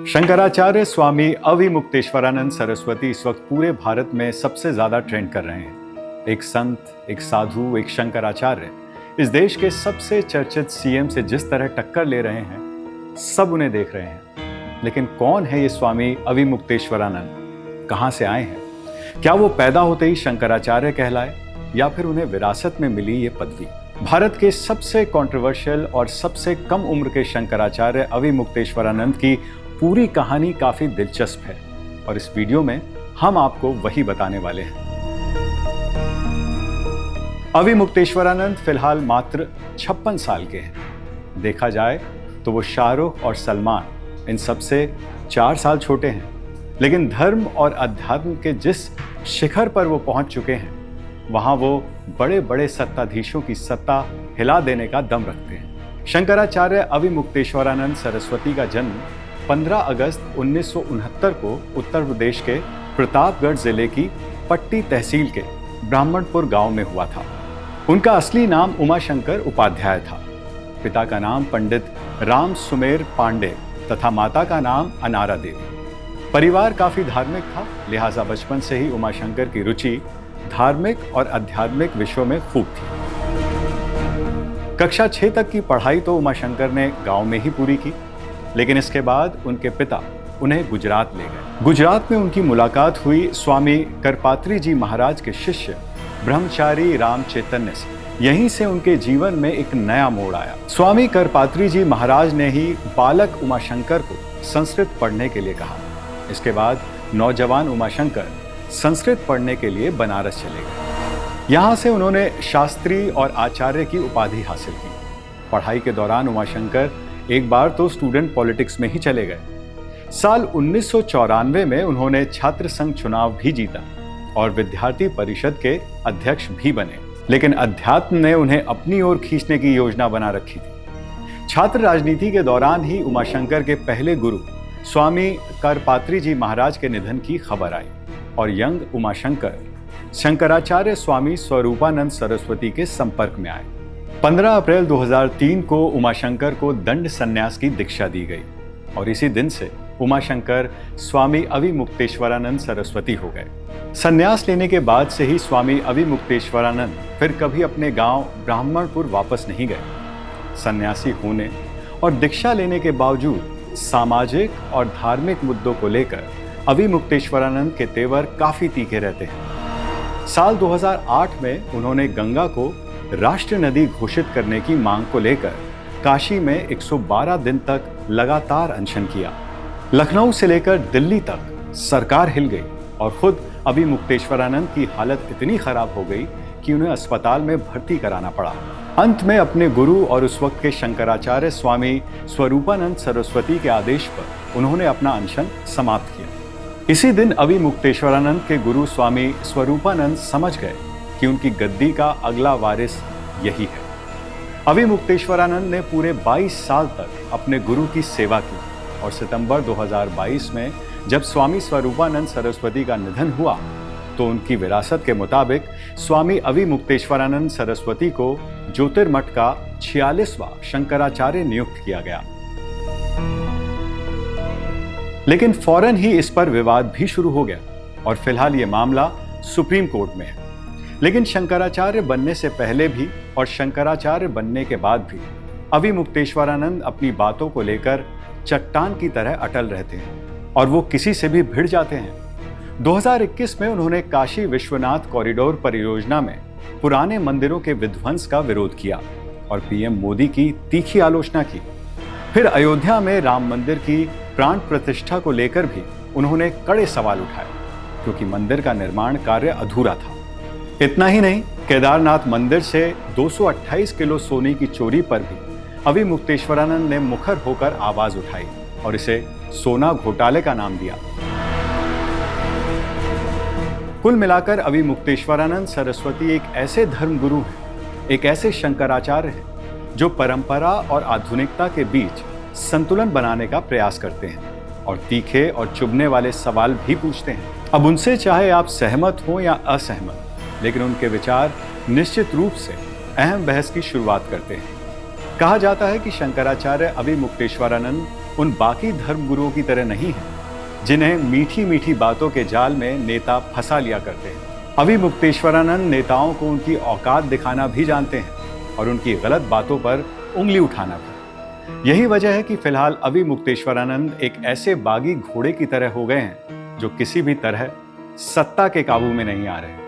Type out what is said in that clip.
शंकराचार्य स्वामी अविमुक्तेश्वरानंद सरस्वती इस वक्त पूरे भारत में सबसे ज्यादा ट्रेंड कर रहे हैं। एक संत, एक साधु, एक शंकराचार्य इस देश के सबसे चर्चित सीएम से जिस तरह टक्कर ले रहे हैं, सब उन्हें देख रहे हैं। लेकिन कौन है ये स्वामी अविमुक्तेश्वरानंद? कहां से आए हैं? क्या वो पैदा होते ही शंकराचार्य कहलाए या फिर उन्हें विरासत में मिली ये पदवी? भारत के सबसे कंट्रोवर्शियल और सबसे कम उम्र के शंकराचार्य अविमुक्तेश्वरानंद की पूरी कहानी काफी दिलचस्प है और इस वीडियो में हम आपको वही बताने वाले हैं। अविमुक्तेश्वरानंद फिलहाल मात्र 56 साल के हैं। देखा जाए तो वो शाहरुख और सलमान इन सबसे 4 साल छोटे हैं, लेकिन धर्म और अध्यात्म के जिस शिखर पर वो पहुंच चुके हैं, वहां वो बड़े बड़े सत्ताधीशों की सत्ता हिला देने का दम रखते हैं। शंकराचार्य अविमुक्तेश्वरानंद सरस्वती का जन्म 15 अगस्त 1969 को उत्तर प्रदेश के प्रतापगढ़ जिले की पट्टी तहसील के ब्राह्मणपुर गांव में हुआ था। उनका असली नाम उमाशंकर उपाध्याय था। पिता का नाम पंडित राम सुमेर पांडे तथा माता का नाम अनारा देवी। परिवार काफी धार्मिक था, लिहाजा बचपन से ही उमाशंकर की रुचि धार्मिक और आध्यात्मिक विषयों में खूब थी। कक्षा 6 तक की पढ़ाई तो उमाशंकर ने गांव में ही पूरी की, लेकिन इसके बाद उनके पिता उन्हें गुजरात ले गए। गुजरात में उनकी मुलाकात हुई स्वामी करपात्री जी महाराज के शिष्य ब्रह्मचारी राम चैतन्य से। यहीं से उनके जीवन में एक नया मोड़ आया। स्वामी करपात्री जी महाराज ने ही बालक उमाशंकर को संस्कृत पढ़ने के लिए कहा। इसके बाद नौजवान उमाशंकर संस्कृत पढ़ने के लिए बनारस चले गए। यहाँ से उन्होंने शास्त्री और आचार्य की उपाधि हासिल की। पढ़ाई के दौरान उमाशंकर एक बार तो स्टूडेंट पॉलिटिक्स में ही चले गए। साल 1994 में उन्होंने छात्र संघ चुनाव भी जीता और विद्यार्थी परिषद के अध्यक्ष भी बने, लेकिन अध्यात्म ने उन्हें अपनी ओर खींचने की योजना बना रखी थी। छात्र राजनीति के दौरान ही उमाशंकर के पहले गुरु स्वामी करपात्री जी महाराज के निधन की खबर आई और यंग उमाशंकर शंकराचार्य स्वामी स्वरूपानंद सरस्वती के संपर्क में आए। 15 अप्रैल 2003 को उमाशंकर को दंड संन्यास की दीक्षा दी गई और इसी दिन से उमाशंकर स्वामी अविमुक्तेश्वरानंद सरस्वती हो गए। संन्यास लेने के बाद से ही स्वामी अविमुक्तेश्वरानंद फिर कभी अपने गांव ब्राह्मणपुर वापस नहीं गए। सन्यासी होने और दीक्षा लेने के बावजूद सामाजिक और धार्मिक मुद्दों को लेकर अविमुक्तेश्वरानंद के तेवर काफी तीखे रहते हैं। साल 2008 में उन्होंने गंगा को राष्ट्रीय नदी घोषित करने की मांग को लेकर काशी में 112 दिन तक लगातार अनशन किया। लखनऊ से लेकर दिल्ली तक सरकार हिल गई और खुद अविमुक्तेश्वरानंद की हालत इतनी खराब हो गई कि उन्हें अस्पताल में भर्ती कराना पड़ा। अंत में अपने गुरु और उस वक्त के शंकराचार्य स्वामी स्वरूपानंद सरस्वती के आदेश पर उन्होंने अपना अनशन समाप्त किया। इसी दिन अविमुक्तेश्वरानंद के गुरु स्वामी स्वरूपानंद समझ गए कि उनकी गद्दी का अगला वारिस यही है। अविमुक्तेश्वरानंद ने पूरे 22 साल तक अपने गुरु की सेवा की और सितंबर 2022 में जब स्वामी स्वरूपानंद सरस्वती का निधन हुआ तो उनकी विरासत के मुताबिक स्वामी अविमुक्तेश्वरानंद सरस्वती को ज्योतिर्मठ का 46वां शंकराचार्य नियुक्त किया गया। लेकिन फौरन ही इस पर विवाद भी शुरू हो गया और फिलहाल ये मामला सुप्रीम कोर्ट में है। लेकिन शंकराचार्य बनने से पहले भी और शंकराचार्य बनने के बाद भी अविमुक्तेश्वरानंद अपनी बातों को लेकर चट्टान की तरह अटल रहते हैं और वो किसी से भी भिड़ जाते हैं। 2021 में उन्होंने काशी विश्वनाथ कॉरिडोर परियोजना में पुराने मंदिरों के विध्वंस का विरोध किया और पीएम मोदी की तीखी आलोचना की। फिर अयोध्या में राम मंदिर की प्राण प्रतिष्ठा को लेकर भी उन्होंने कड़े सवाल उठाए, क्योंकि मंदिर का निर्माण कार्य अधूरा था। इतना ही नहीं, केदारनाथ मंदिर से 228 किलो सोने की चोरी पर भी अविमुक्तेश्वरानंद ने मुखर होकर आवाज उठाई और इसे सोना घोटाले का नाम दिया। कुल मिलाकर अविमुक्तेश्वरानंद सरस्वती एक ऐसे धर्मगुरु हैं, एक ऐसे शंकराचार्य हैं जो परंपरा और आधुनिकता के बीच संतुलन बनाने का प्रयास करते हैं और तीखे और चुभने वाले सवाल भी पूछते हैं। अब उनसे चाहे आप सहमत हो या असहमत, लेकिन उनके विचार निश्चित रूप से अहम बहस की शुरुआत करते हैं। कहा जाता है कि शंकराचार्य अविमुक्तेश्वरानंद उन बाकी धर्मगुरुओं की तरह नहीं है जिन्हें मीठी मीठी बातों के जाल में नेता फंसा लिया करते हैं। अविमुक्तेश्वरानंद नेताओं को उनकी औकात दिखाना भी जानते हैं और उनकी गलत बातों पर उंगली उठाना भी। यही वजह है कि फिलहाल अविमुक्तेश्वरानंद एक ऐसे बागी घोड़े की तरह हो गए हैं जो किसी भी तरह सत्ता के काबू में नहीं आ रहे।